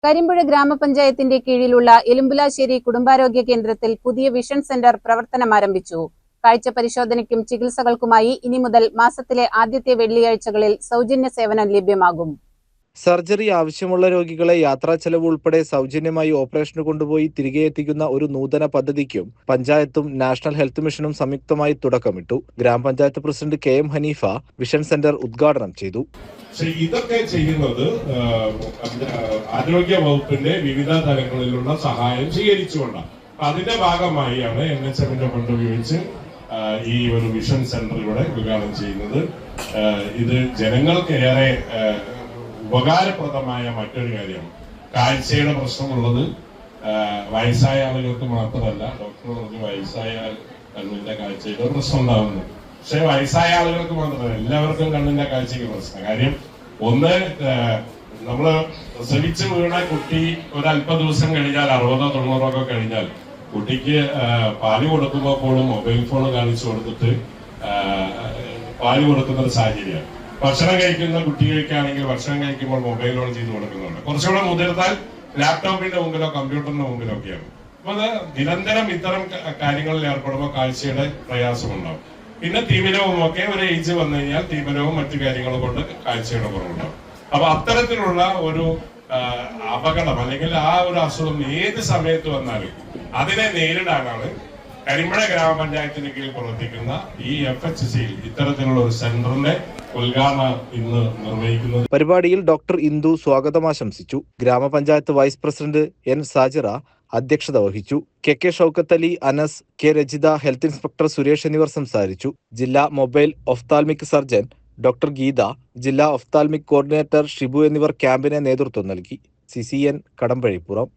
കരിമ്പുഴ ഗ്രാമപഞ്ചായത്തിന്റെ കീഴിലുള്ള എലുമ്പുലാശ്ശേരി കുടുംബാരോഗ്യ കേന്ദ്രത്തിൽ പുതിയ വിഷൻ സെന്റർ പ്രവർത്തനം ആരംഭിച്ചു. കാഴ്ച പരിശോധനയ്ക്കും ചികിത്സകൾക്കുമായി ഇനി മുതൽ മാസത്തിലെ ആദ്യത്തെ വെള്ളിയാഴ്ചകളിൽ സൗജന്യ സേവനം ലഭ്യമാകും. സർജറി ആവശ്യമുള്ള രോഗികളെ യാത്രാ ചെലവ് ഉൾപ്പെടെ സൗജന്യമായി ഓപ്പറേഷന് കൊണ്ടുപോയി തിരികെ എത്തിക്കുന്ന ഒരു നൂതന പദ്ധതിക്കും പഞ്ചായത്തും നാഷണൽ ഹെൽത്ത് മിഷനും സംയുക്തമായി തുടക്കമിട്ടു. ഗ്രാമപഞ്ചായത്ത് president KM Haneefa vision centre ഉദ്ഘാടനം ചെയ്തു. ഇതൊക്കെ ചെയ്യുന്നത് ആരോഗ്യ വകുപ്പിന്റെ വിവിധ തലങ്ങളിലുള്ള സഹായം സ്വീകരിച്ചുകൊണ്ടാണ്. അതിന്റെ ഭാഗമായാണ് NHMന്റെ ഫണ്ട് ഉപയോഗിച്ച് ഈ ഒരു വിഷൻ സെന്റർ ഇവിടെ ഉദ്ഘാടനം ചെയ്യുന്നത്. ഇത് ജനങ്ങൾക്ക് ഏറെ ഉപകാരപ്രദമായ മറ്റൊരു കാര്യമാണ്. കാഴ്ചയുടെ പ്രശ്നമുള്ളത് വയസ്സായ ആളുകൾക്ക് മാത്രമല്ല. ഡോക്ടർ പറഞ്ഞു വയസ്സായ കണ്ണിന്റെ കാഴ്ചയുടെ പ്രശ്നം ഉണ്ടാവുന്നു. പക്ഷെ വയസ്സായ ആളുകൾക്ക് മാത്രമല്ല, എല്ലാവർക്കും കണ്ണിന്റെ കാഴ്ചയ്ക്ക് പ്രശ്നം. കാര്യം ഒന്ന്, നമ്മള് പ്രസവിച്ച് വീണ കുട്ടി ഒരല്പ ദിവസം കഴിഞ്ഞാൽ 60-90 ഒക്കെ കഴിഞ്ഞാൽ കുട്ടിക്ക് പാല് കൊടുക്കുമ്പോൾ പോലും മൊബൈൽ ഫോൺ കാണിച്ചു കൊടുത്തിട്ട് പാല് കൊടുക്കുന്ന ഒരു സാഹചര്യമാണ്. ഭക്ഷണം കഴിക്കുന്ന കുട്ടികൾക്കാണെങ്കിൽ ഭക്ഷണം കഴിക്കുമ്പോൾ മൊബൈൽ ഓൺ ചെയ്ത് കൊടുക്കുന്നുണ്ട്. കുറച്ചുകൂടെ മുതിർത്താൽ ലാപ്ടോപ്പിന്റെ മുമ്പിലോ കമ്പ്യൂട്ടറിന്റെ മുമ്പിലോ ഒക്കെയാണ്. അപ്പൊ അത് നിരന്തരം ഇത്തരം കാര്യങ്ങളിൽ ഏർപ്പെടുമ്പോൾ കാഴ്ചയുടെ പ്രയാസമുണ്ടാവും. പിന്നെ തിമിരവും ഒക്കെ ഒരു ഏജ് വന്നു കഴിഞ്ഞാൽ തിമിരവും മറ്റു കാര്യങ്ങളും കൊണ്ട് കാഴ്ചയുടെ കുറവുണ്ടാവും. അപ്പൊ അത്തരത്തിലുള്ള ഒരു അപകടം അല്ലെങ്കിൽ ആ ഒരു അസുഖം ഏത് സമയത്ത് വന്നാലും അതിനെ നേരിടാനാണ് കരിമ്പുഴ ഗ്രാമപഞ്ചായത്തിന് കീഴിൽ പ്രവർത്തിക്കുന്ന ഈ FHCയിൽ ഇത്തരത്തിലുള്ള ഒരു സെന്ററിന്റെ ഉദ്ഘാടനം ഇന്ന് നിർവഹിക്കുന്നത്. പരിപാടിയിൽ ഡോക്ടർ ഇന്ദു സ്വാഗതം ആശംസിച്ചു. ഗ്രാമപഞ്ചായത്ത് വൈസ് പ്രസിഡന്റ് N സാജിറ അധ്യക്ഷത വഹിച്ചു. KK Shoukath Ali, Anas, K Rajitha, health inspector Suresh എന്നിവർ സംസാരിച്ചു. ജില്ലാ mobile ophthalmic surgeon doctor Geetha, ജില്ലാ ഒഫ്താൽമിക് കോർഡിനേറ്റർ ഷിബു എന്നിവർ ക്യാമ്പിന് നേതൃത്വം നൽകി. CCN കടമ്പഴിപ്പുറം.